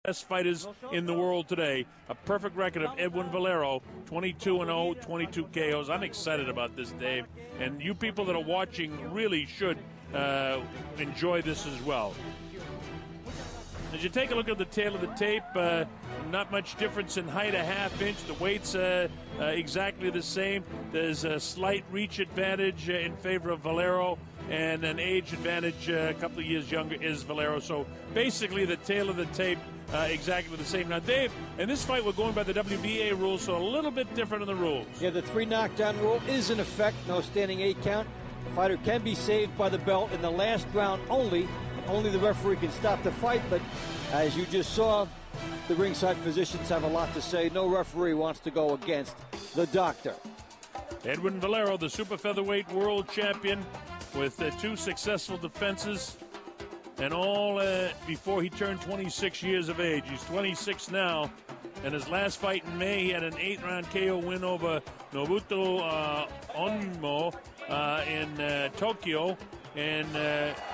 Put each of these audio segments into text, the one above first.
best fighters in the world today. A perfect record of Edwin Valero, 22-0, 22 KOs. I'm excited about this, Dave. And you people that are watching really should enjoy this as well. As you take a look at the tail of the tape, not much difference in height, a half inch. The weight's exactly the same. There's a slight reach advantage in favor of Valero, and an age advantage, a couple of years younger, is Valero. So basically the tail of the tape exactly the same. Now, Dave, in this fight we're going by the WBA rules, so a little bit different in the rules. Yeah, the 3 knockdown rule is in effect. No standing 8 count. The fighter can be saved by the belt in the last round only. Only the referee can stop the fight, but as you just saw, the ringside physicians have a lot to say. No referee wants to go against the doctor. Edwin Valero, the super featherweight world champion, with 2 successful defenses, and all before he turned 26 years of age. He's 26 now, and his last fight in May, he had an 8-round KO win over Nobuto Onmo in Tokyo. And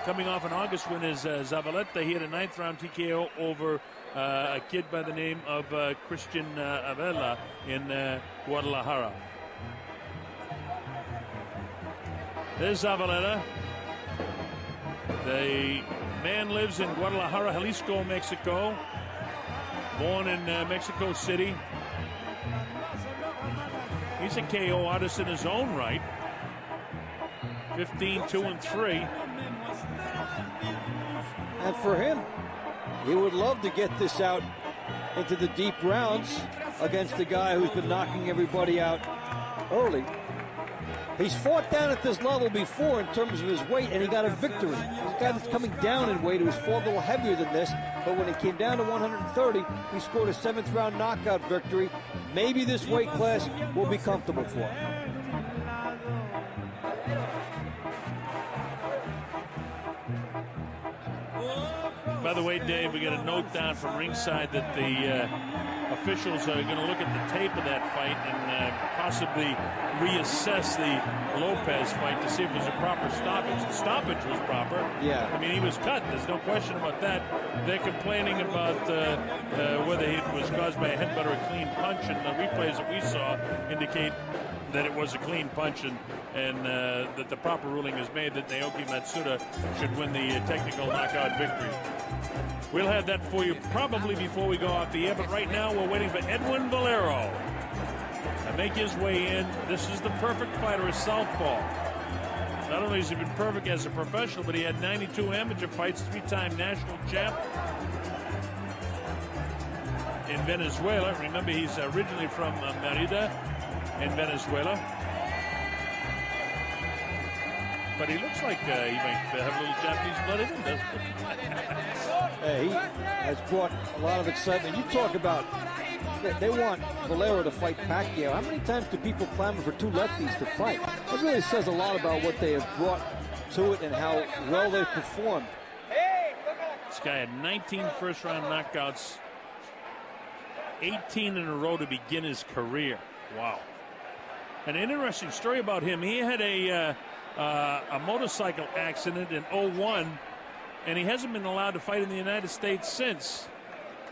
coming off an August win is Zavaleta. He had a 9th-round TKO over a kid by the name of Christian Avella in Guadalajara. There's Zavaleta. The man lives in Guadalajara, Jalisco, Mexico. Born in Mexico City. He's a KO artist in his own right. 15-2-3. And for him, he would love to get this out into the deep rounds against a guy who's been knocking everybody out early. He's fought down at this level before in terms of his weight, and he got a victory. This guy that's coming down in weight, who was fought a little heavier than this, but when he came down to 130, he scored a 7th-round knockout victory. Maybe this weight class will be comfortable for him. By the way, Dave, we got a note down from ringside that the officials are going to look at the tape of that fight and possibly reassess the Lopez fight to see if there's a proper stoppage. The stoppage was proper. Yeah. I mean, he was cut. There's no question about that. They're complaining about whether it was caused by a headbutt or a clean punch, and the replays that we saw indicate that it was a clean punch, and that the proper ruling is made that Naoki Matsuda should win the technical knockout victory. We'll have that for you probably before we go off the air, but right now we're waiting for Edwin Valero to make his way in. This is the perfect fighter, a southpaw. Not only has he been perfect as a professional, but he had 92 amateur fights, 3-time national champ in Venezuela. Remember, he's originally from Merida in Venezuela. But he looks like he might have a little Japanese blood in him, doesn't he? He has brought a lot of excitement. You talk about, they want Valero to fight Pacquiao. How many times do people clamor for 2 lefties to fight? That really says a lot about what they have brought to it and how well they've performed. This guy had 19 first-round knockouts, 18 in a row to begin his career. Wow. An interesting story about him. He had a motorcycle accident in 2001, and he hasn't been allowed to fight in the United States since.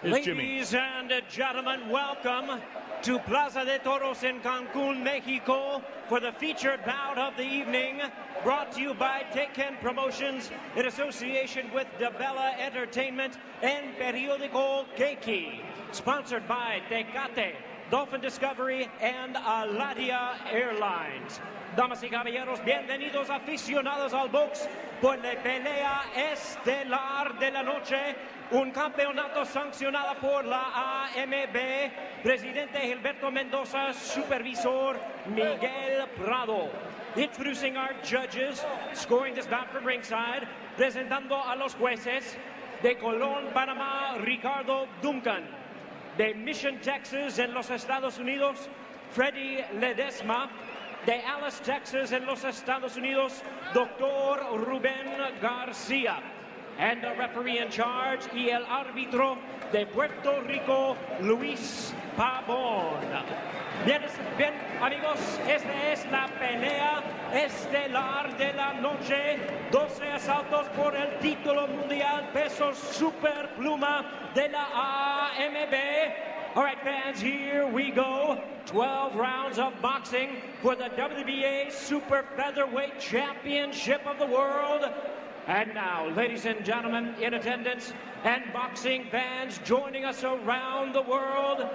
Here's Ladies Jimmy. and gentlemen, welcome to Plaza de Toros in Cancún, Mexico, for the featured bout of the evening, brought to you by Tekken Promotions in association with Dabella Entertainment and Periódico Keiki, sponsored by Tecate, Dolphin Discovery, and Aladia Airlines. Damas y caballeros, bienvenidos aficionados al box por la pelea estelar de la noche, un campeonato sancionado por la AMB, presidente Gilberto Mendoza, supervisor Miguel Prado. Introducing our judges, scoring this bout from ringside, presentando a los jueces, de Colón, Panamá, Ricardo Duncan, de Mission, Texas, en los Estados Unidos, Freddy Ledesma, de Alice, Texas, en los Estados Unidos, Dr. Rubén García. And the referee in charge, y el árbitro de Puerto Rico, Luis Pavón. Bien, amigos, esta es la pelea estelar de la noche. 12 asaltos por el título mundial peso superpluma de la AMB. All right, fans, here we go. 12 rounds of boxing for the WBA Super Featherweight Championship of the World. And now, ladies and gentlemen in attendance and boxing fans joining us around the world,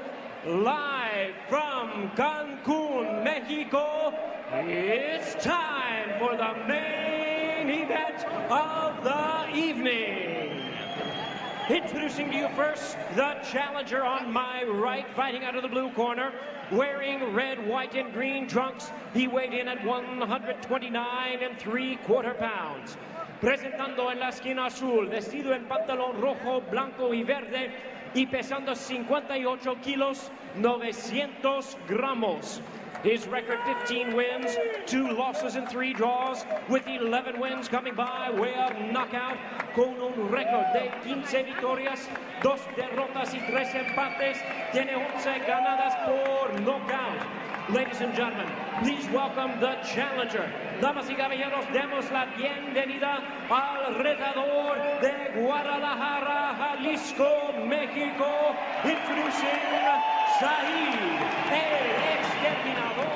live from Cancún, Mexico, it's time for the main event of the evening. Introducing to you first, the challenger on my right, fighting out of the blue corner, wearing red, white, and green trunks. He weighed in at 129 3/4 pounds. Presentando en la esquina azul, vestido en pantalón rojo, blanco y verde, y pesando 58 kilos, 900 gramos. His record, 15 wins, 2 losses and 3 draws, with 11 wins coming by way of knockout, con un récord de 15 victorias, 2 derrotas y 3 empates. Tiene 11 ganadas por knockout. Ladies and gentlemen, please welcome the challenger. Damas y caballeros, demos la bienvenida al retador de Guadalajara, Jalisco, México, introducing Zaid, el exterminador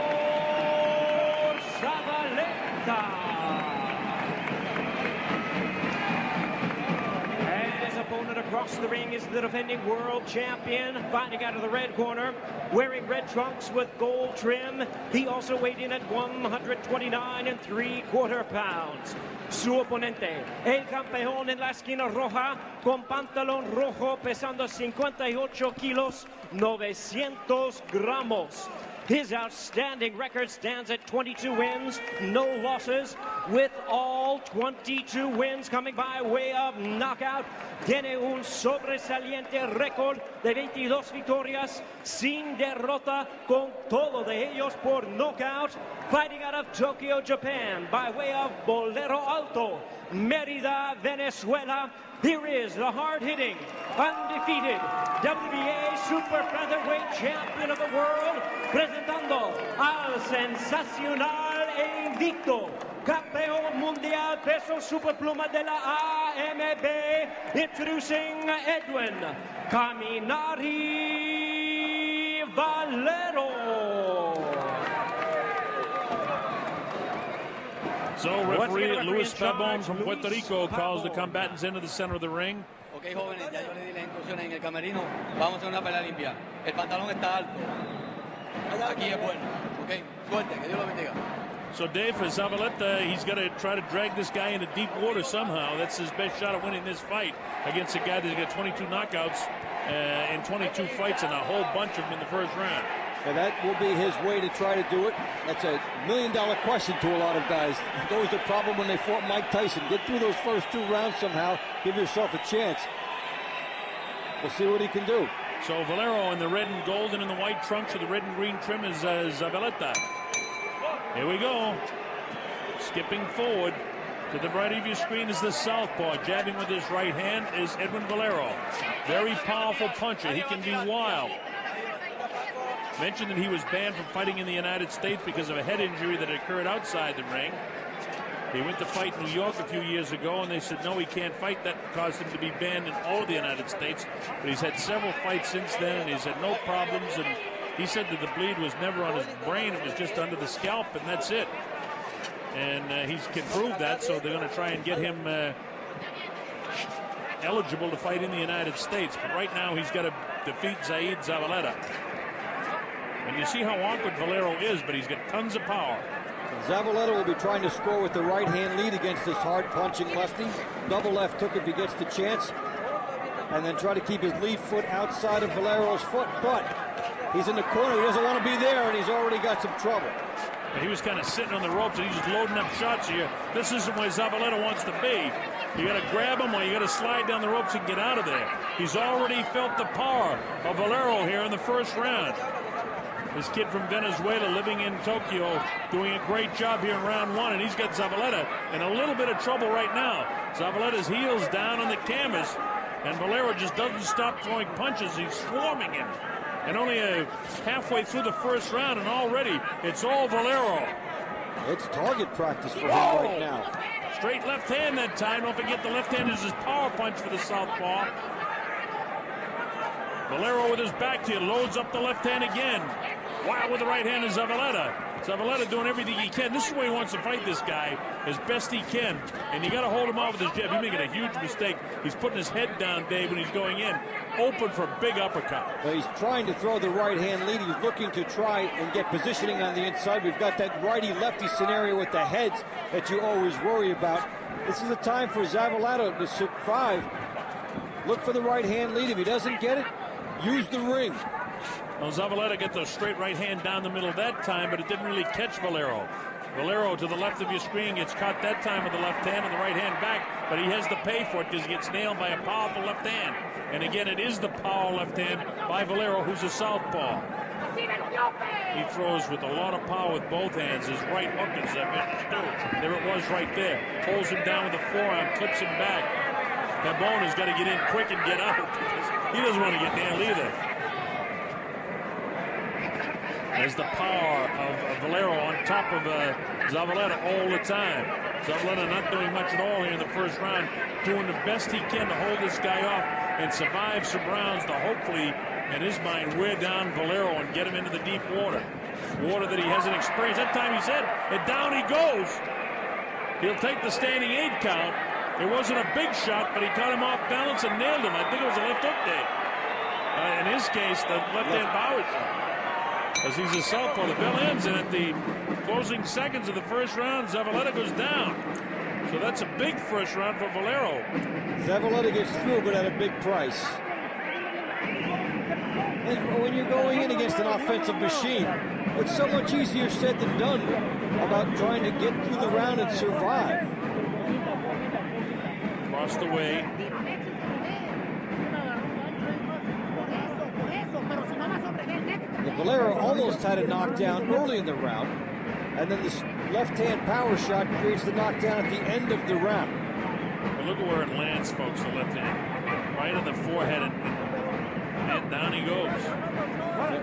Zavaleta. And his opponent across the ring is the defending world champion, fighting out of the red corner, wearing red trunks with gold trim. He also weighed in at 129 3/4 pounds. Su oponente, el campeón en la esquina roja, con pantalón rojo, pesando 58 kilos, 900 gramos. His outstanding record stands at 22 wins, no losses, with all 22 wins coming by way of knockout. Tiene un sobresaliente récord de 22 victorias sin derrota, con todo de ellos por knockout. Fighting out of Tokyo, Japan, by way of Bolero Alto, Mérida, Venezuela. Here is the hard-hitting, undefeated WBA Super Featherweight Champion of the World, presentando al sensacional e invicto campeón mundial peso superpluma de la AMB, introducing Edwin Caminari Valero. So referee Luis Pabon from Puerto Rico calls the combatants into the center of the ring. Ok, jóvenes, ya yo le di la instrucción en el camerino. Vamos a hacer una pelea limpia. El pantalón está alto. Aquí es bueno. Ok, suerte, que Dios lo bendiga. So Dave, for Zavaleta, he's got to try to drag this guy into deep water somehow. That's his best shot at winning this fight against a guy that's got 22 knockouts in 22 fights and a whole bunch of them in the first round. And that will be his way to try to do it. That's a million-dollar question to a lot of guys. That was the problem when they fought Mike Tyson. Get through those first 2 rounds somehow. Give yourself a chance. We'll see what he can do. So Valero in the red and gold and in the white trunks with the red and green trim is Zavaleta. Here we go. Skipping forward. To the right of your screen is the southpaw. Jabbing with his right hand is Edwin Valero. Very powerful puncher. He can be wild. Mentioned that he was banned from fighting in the United States because of a head injury that occurred outside the ring. He went to fight in New York a few years ago, and they said, no, he can't fight. That caused him to be banned in all of the United States. But he's had several fights since then, and he's had no problems. And he said that the bleed was never on his brain. It was just under the scalp, and that's it. And he can prove that, so they're going to try and get him eligible to fight in the United States. But right now, he's got to defeat Zaid Zavaleta. And you see how awkward Valero is, but he's got tons of power. Zavaleta will be trying to score with the right-hand lead against this hard-punching lefty. Double left hook if he gets the chance. And then try to keep his lead foot outside of Valero's foot. But he's in the corner. He doesn't want to be there, and he's already got some trouble. He was kind of sitting on the ropes, and he's just loading up shots here. This isn't where Zavaleta wants to be. You got to grab him, or you got to slide down the ropes and get out of there. He's already felt the power of Valero here in the first round. This kid from Venezuela living in Tokyo doing a great job here in round 1, and he's got Zavaleta in a little bit of trouble right now. Zavaleta's heels down on the canvas, and Valero just doesn't stop throwing punches. He's swarming him. And only halfway through the first round, and already it's all Valero. It's target practice for him right now. Straight left hand that time. Don't forget the left hand is his power punch for the southpaw. Valero with his back to you, loads up the left hand again. Wild with the right hand is Zavaleta. Zavaleta doing everything he can. This is where he wants to fight this guy as best he can. And you got to hold him off with his jab. He's making a huge mistake. He's putting his head down, Dave, when he's going in. Open for a big uppercut. Well, he's trying to throw the right hand lead. He's looking to try and get positioning on the inside. We've got that righty-lefty scenario with the heads that you always worry about. This is a time for Zavaleta to survive. Look for the right hand lead. If he doesn't get it, use the ring. Well, Zavaleta gets a straight right hand down the middle that time, but it didn't really catch Valero. Valero to the left of your screen gets caught that time with the left hand and the right hand back, but he has to pay for it because he gets nailed by a powerful left hand. And again, it is the power left hand by Valero, who's a southpaw. He throws with a lot of power with both hands. His right hook is vicious. There it was right there. Pulls him down with the forearm, clips him back. Pabon has got to get in quick and get out because he doesn't want to get nailed either. There's the power of Valero on top of Zavaleta all the time. Zavaleta not doing much at all here in the first round, doing the best he can to hold this guy off and survive some rounds to hopefully, in his mind, wear down Valero and get him into the deep water. Water that he hasn't experienced. That time he said, and down he goes. He'll take the standing 8 count. It wasn't a big shot, but he caught him off balance and nailed him. I think it was a left hook day. In his case, the left-hand power shot. As he's a southpaw, the bell ends, and at the closing seconds of the first round, Zavaleta goes down. So that's a big first round for Valero. Zavaleta gets through, but at a big price. And when you're going in against an offensive machine, it's so much easier said than done about trying to get through the round and survive. Across the way. Valero almost had a knockdown early in the round, and then this left-hand power shot creates the knockdown at the end of the round. Well, look at where it lands, folks, the left hand. Right on the forehead, and down he goes.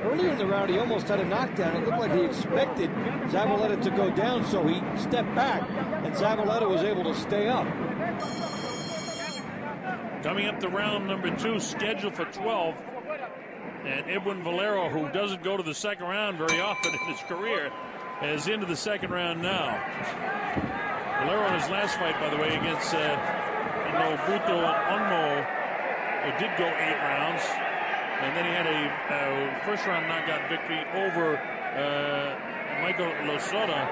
Earlier in the round, he almost had a knockdown. It looked like he expected Zavaleta to go down, so he stepped back, and Zavaleta was able to stay up. Coming up to round number 2, scheduled for 12. And Edwin Valero, who doesn't go to the second round very often in his career, is into the second round now. Valero in his last fight, by the way, against Nobuto Onmo, did go 8 rounds. And then he had a first-round knockout victory over Michael Losota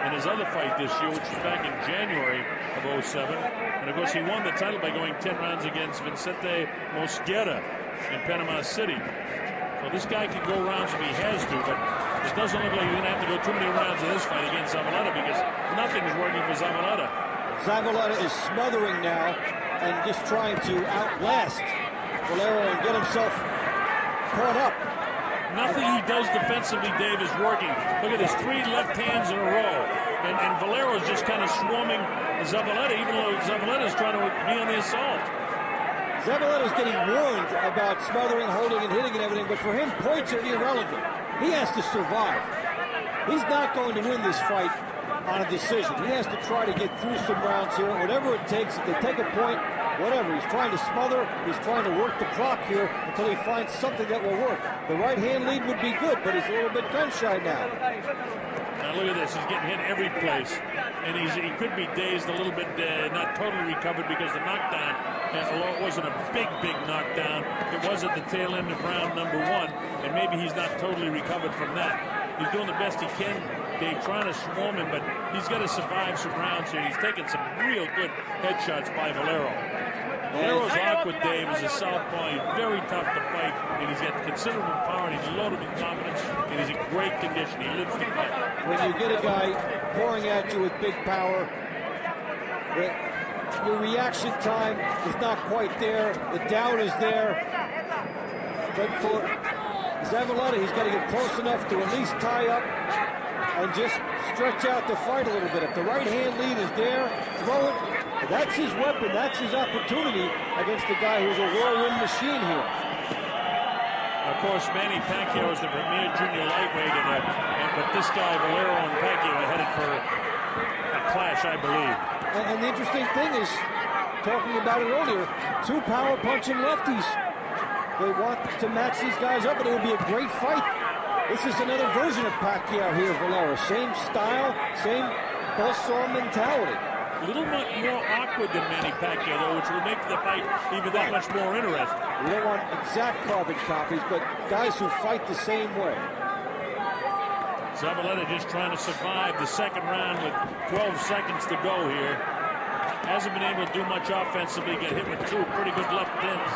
in his other fight this year, which was back in January of 07. And, of course, he won the title by going 10 rounds against Vicente Mosquera in Panama City. So this guy can go rounds if he has to, but it doesn't look like he's going to have to go too many rounds in this fight against Zavaleta because nothing's working for Zavaleta. Zavaleta is smothering now and just trying to outlast Valero and get himself caught up. Nothing he does defensively, Dave, is working. Look at this, 3 left hands in a row. And Valero's just kind of swarming Zavaleta, even though Zavaleta's trying to be on the assault. Zavaleta's getting warned about smothering, holding, and hitting and everything, but for him, points are irrelevant. He has to survive. He's not going to win this fight on a decision. He has to try to get through some rounds here, whatever it takes. If they take a point, whatever. He's trying to smother. He's trying to work the clock here until he finds something that will work. The right hand lead would be good, but he's a little bit gun-shy now. Now look at this. He's getting hit every place. And he could be dazed a little bit, not totally recovered because the knockdown, although it wasn't a big knockdown, it was at the tail end of round number 1. And maybe he's not totally recovered from that. He's doing the best he can, Dave, trying to swarm him, but he's got to survive some rounds here. He's taking some real good headshots by Valero. Valero's awkward, Dave, is a southpaw. He's very tough to fight, and he's got considerable power, and he's loaded with confidence, and he's in great condition. He lives to fight. When you get a guy pouring at you with big power, your reaction time is not quite there. The doubt is there. But for Zavaleta, he's got to get close enough to at least tie up and just stretch out the fight a little bit. If the right hand lead is there, throw it. That's his weapon. That's his opportunity against a guy who's a whirlwind machine here. Of course, Manny Pacquiao is the premier junior lightweight, but this guy, Valero and Pacquiao, are headed for a clash, I believe. And the interesting thing is, talking about it earlier, 2 power punching lefties. They want to match these guys up, and it will be a great fight. This is another version of Pacquiao here, Valero. Same style, same buzzsaw mentality. A little more awkward than Manny Pacquiao, though, which will make the fight even that much more interesting. We don't want exact carbon copies, but guys who fight the same way. Zavaleta just trying to survive the second round with 12 seconds to go here. Hasn't been able to do much offensively. Get hit with two pretty good left hands.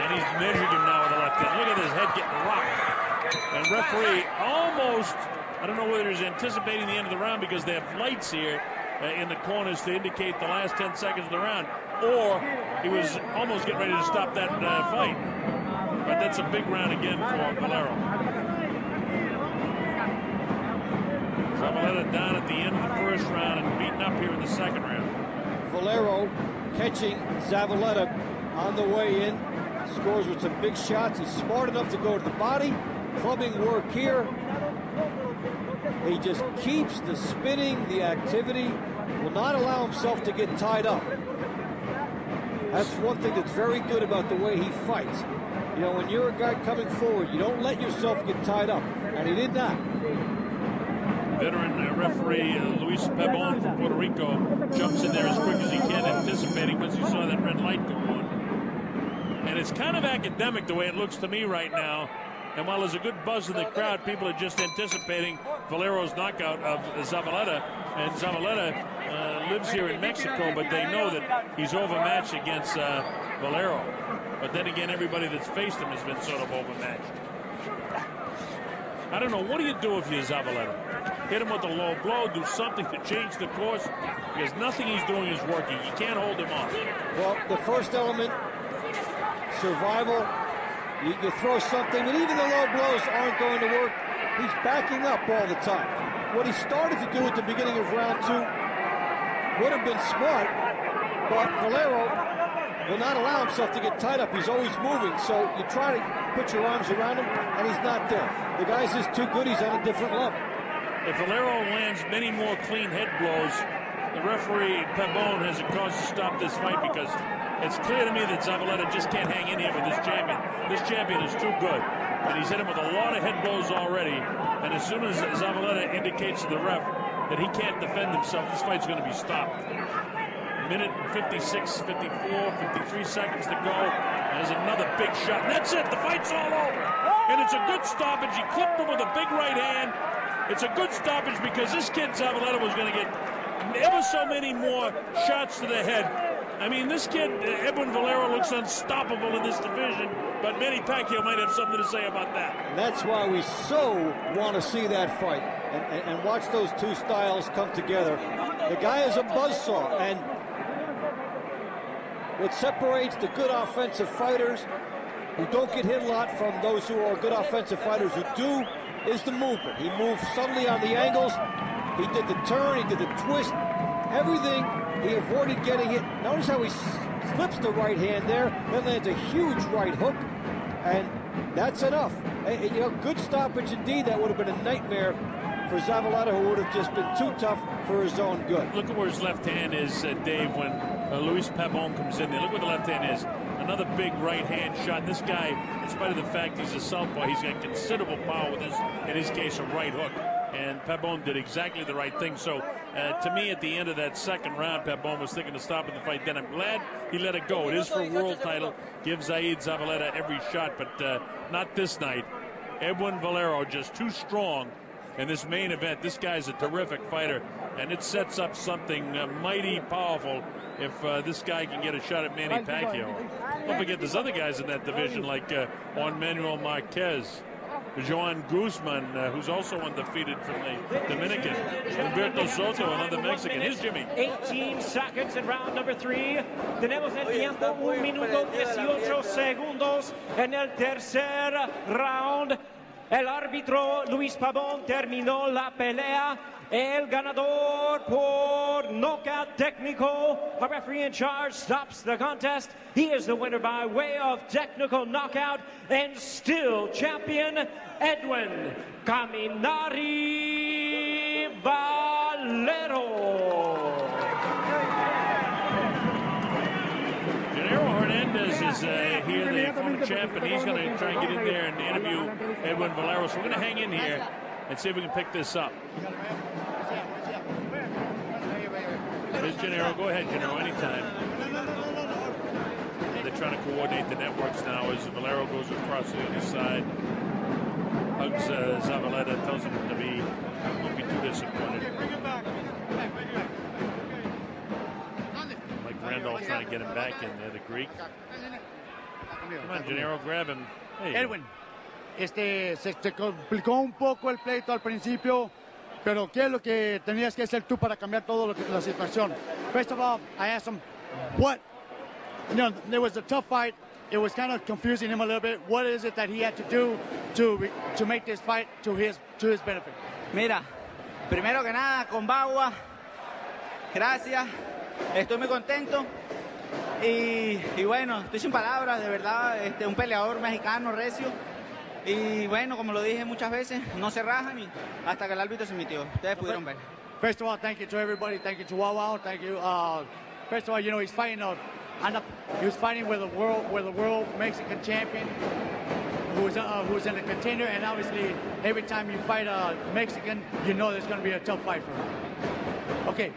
And he's measured him now with the left hand. Look at his head getting rocked. And referee almost, I don't know whether he's anticipating the end of the round because they have lights here in the corners to indicate the last 10 seconds of the round, or he was almost getting ready to stop that fight. But that's a big round again for Valero. Zavaleta down at the end of the first round and beaten up here in the second round. Valero catching Zavaleta on the way in. Scores with some big shots. He's smart enough to go to the body. Clubbing work here. He just keeps the spinning, the activity. Will not allow himself to get tied up. That's one thing that's very good about the way he fights. You know, when you're a guy coming forward, you don't let yourself get tied up. And he did not. Veteran referee Luis Pabon from Puerto Rico jumps in there as quick as he can, anticipating once he saw that red light go on. And it's kind of academic the way it looks to me right now. And while there's a good buzz in the crowd, people are just anticipating Valero's knockout of Zavaleta. And Zavaleta lives here in Mexico, but they know that he's overmatched against Valero. But then again, everybody that's faced him has been sort of overmatched. I don't know. What do you do if you're Zavaleta? Hit him with a low blow, do something to change the course, because nothing he's doing is working. You can't hold him off. Well, the first element, survival. You throw something, but even the low blows aren't going to work. He's backing up all the time. What he started to do at the beginning of round two would have been smart, but Valero will not allow himself to get tied up. He's always moving, so you try to put your arms around him, and he's not there. The guy's just too good. He's on a different level. If Valero lands many more clean head blows, the referee, Pabon, has a cause to stop this fight, because it's clear to me that Zavaleta just can't hang in here with this champion. This champion is too good. And he's hit him with a lot of head blows already. And as soon as Zavaleta indicates to the ref that he can't defend himself, this fight's going to be stopped. Minute 56, 54, 53 seconds to go. There's another big shot. And that's it. The fight's all over. And it's a good stoppage. He clipped him with a big right hand. It's a good stoppage because this kid Zavaleta was going to get ever so many more shots to the head. I mean, this kid, Edwin Valero, looks unstoppable in this division, but Manny Pacquiao might have something to say about that. And that's why we so want to see that fight and watch those two styles come together. The guy is a buzzsaw, and what separates the good offensive fighters who don't get hit a lot from those who are good offensive fighters who do is the movement. He moves subtly on the angles. He did the turn, he did the twist, everything. He avoided getting hit. Notice how he slips the right hand there, then lands a huge right hook, and that's enough. And, you know, good stoppage indeed. That would have been a nightmare for Zavaleta, who would have just been too tough for his own good. Look at where his left hand is, Dave, when Luis Pabon comes in there. Look where the left hand is. Another big right hand shot. This guy, in spite of the fact he's a southpaw, he's got considerable power with his, in his case, a right hook. And Pabon did exactly the right thing. So, to me, at the end of that second round, Pabon was thinking of stopping the fight. Then I'm glad he let it go. It is for a world title. Give Zaid Zavaleta every shot, but not this night. Edwin Valero just too strong in this main event. This guy's a terrific fighter, and it sets up something mighty powerful if this guy can get a shot at Manny Pacquiao. Don't forget there's other guys in that division like Juan Manuel Marquez, Joan Guzman, who's also undefeated from the Dominican. Humberto Soto, another Mexican. Here's Jimmy. 18 seconds in round number 3. Tenemos el tiempo 1 minuto 18 segundos en el tercer round. El árbitro Luis Pabon terminó la pelea. El ganador por knockout técnico. Our referee in charge stops the contest. He is the winner by way of technical knockout and still champion Edwin Caminari Valero. Hernandez here, the former champ, and he's going to try and get in there and interview Edwin Valero. So we're going to hang in here and see if we can pick this up. Here's Gennaro. Go ahead, Gennaro, anytime. They're trying to coordinate the networks now as Valero goes across the other side. Hugs Zavaleta, tells him to be, won't be too disappointed. Like Randolph trying to get him back in there, the Greek. Come on, Gennaro, grab him. Edwin, se complicó un poco el pleito al principio, pero ¿qué es lo que tenías que hacer tú para cambiar toda la situación? First of all, I asked him, there was a tough fight. It was kind of confusing him a little bit. What is it that he had to do to make this fight to his benefit? Mira, primero que nada, con Bagua, gracias. Estoy muy contento. Y bueno, estoy sin palabras, de verdad, un peleador mexicano recio. Y bueno, como lo dije muchas veces, no se rajan y hasta que el árbitro se emitió. Ustedes pudieron ver. First of all, thank you to everybody. Thank you to Wawa. Thank you. First of all, he's fighting he was fighting with the world Mexican champion who's in the contender, and obviously every time you fight a Mexican, you know there's going to be a tough fight for him. Okay,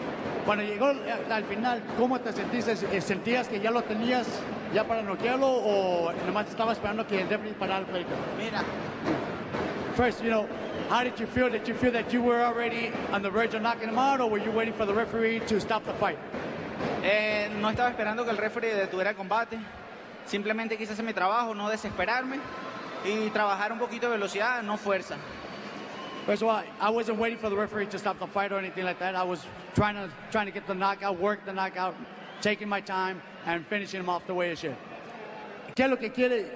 cuando llegó al final, ¿cómo te sentiste? ¿Sentías que ya lo tenías ya para noquearlo o nomás estaba esperando que el referee parara el pleito? Mira. First, how did you feel? Did you feel that you were already on the verge of knocking him out, or were you waiting for the referee to stop the fight? No estaba esperando que el referee detuviera el combate. Simplemente quise hacer mi trabajo, no desesperarme y trabajar un poquito de velocidad, no fuerza. First of all, I wasn't waiting for the referee to stop the fight or anything like that. I was trying to get the knockout, work the knockout, taking my time and finishing him off the way it should. ¿Qué es lo que quiere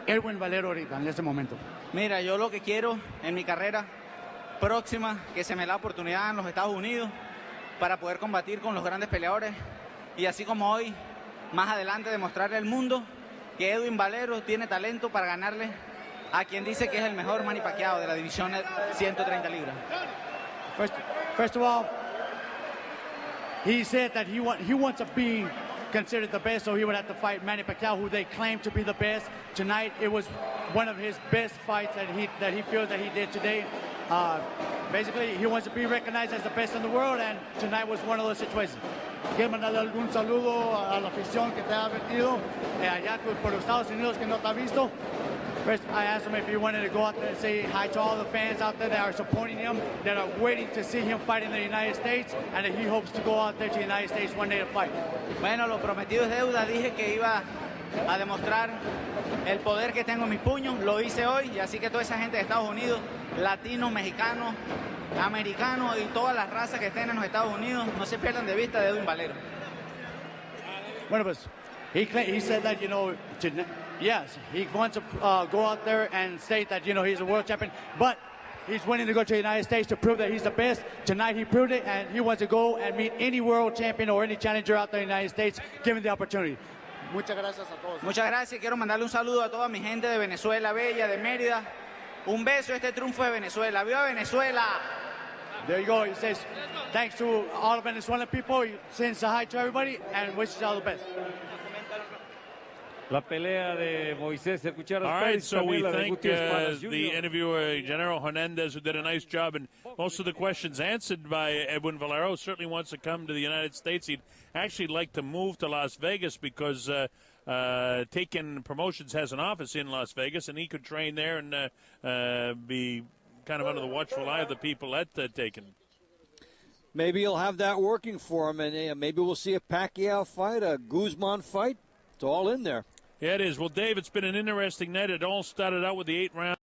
Edwin Valero ahorita en este momento? Mira, yo lo que quiero en mi carrera próxima, que se me dé la oportunidad en los Estados Unidos para poder combatir con los grandes peleadores y así como hoy, más adelante demostrarle al mundo que Edwin Valero tiene talento para ganarle a quien dice que es el mejor Manny Pacquiao de la división 130 libras. First of all, he said that he wants to be considered the best, so he would have to fight Manny Pacquiao, who they claim to be the best. Tonight, it was one of his best fights that he feels that he did today. Basically, he wants to be recognized as the best in the world, and tonight was one of those situations. ¿Quieres mandarle algún saludo a la afición que te ha metido allá por los Estados Unidos que no te ha visto? First, I asked him if he wanted to go out there and say hi to all the fans out there that are supporting him, that are waiting to see him fight in the United States, and that he hopes to go out there to the United States one day to fight. Bueno, lo prometido es deuda. Dije que iba a demostrar el poder que tengo en mis puños. Lo hice hoy, y así que toda esa gente de Estados Unidos, latinos, mexicanos, americanos y todas las razas que estén en los Estados Unidos, no se pierdan de vista de Edwin Valero. Bueno, pues, he said that, yes, he wants to go out there and state that, he's a world champion, but he's willing to go to the United States to prove that he's the best. Tonight he proved it, and he wants to go and meet any world champion or any challenger out there in the United States, given the opportunity. Muchas gracias a todos. Muchas gracias. Quiero mandarle un saludo a toda mi gente de Venezuela Bella, de Mérida. Un beso a este triunfo de Venezuela. ¡Viva Venezuela! There you go. He says, thanks to all the Venezuelan people. He sends a hi to everybody and wishes all the best. La pelea de Moisés el Cucharas. All right, so we thank the interviewer, General Hernandez, who did a nice job, and most of the questions answered by Edwin Valero. Certainly wants to come to the United States. He'd actually like to move to Las Vegas because Taken Promotions has an office in Las Vegas, and he could train there and be kind of under the watchful eye of the people at Taken. Maybe he'll have that working for him, and maybe we'll see a Pacquiao fight, a Guzman fight. It's all in there. Yeah, it is. Well, Dave, it's been an interesting night. It all started out with the 8 round.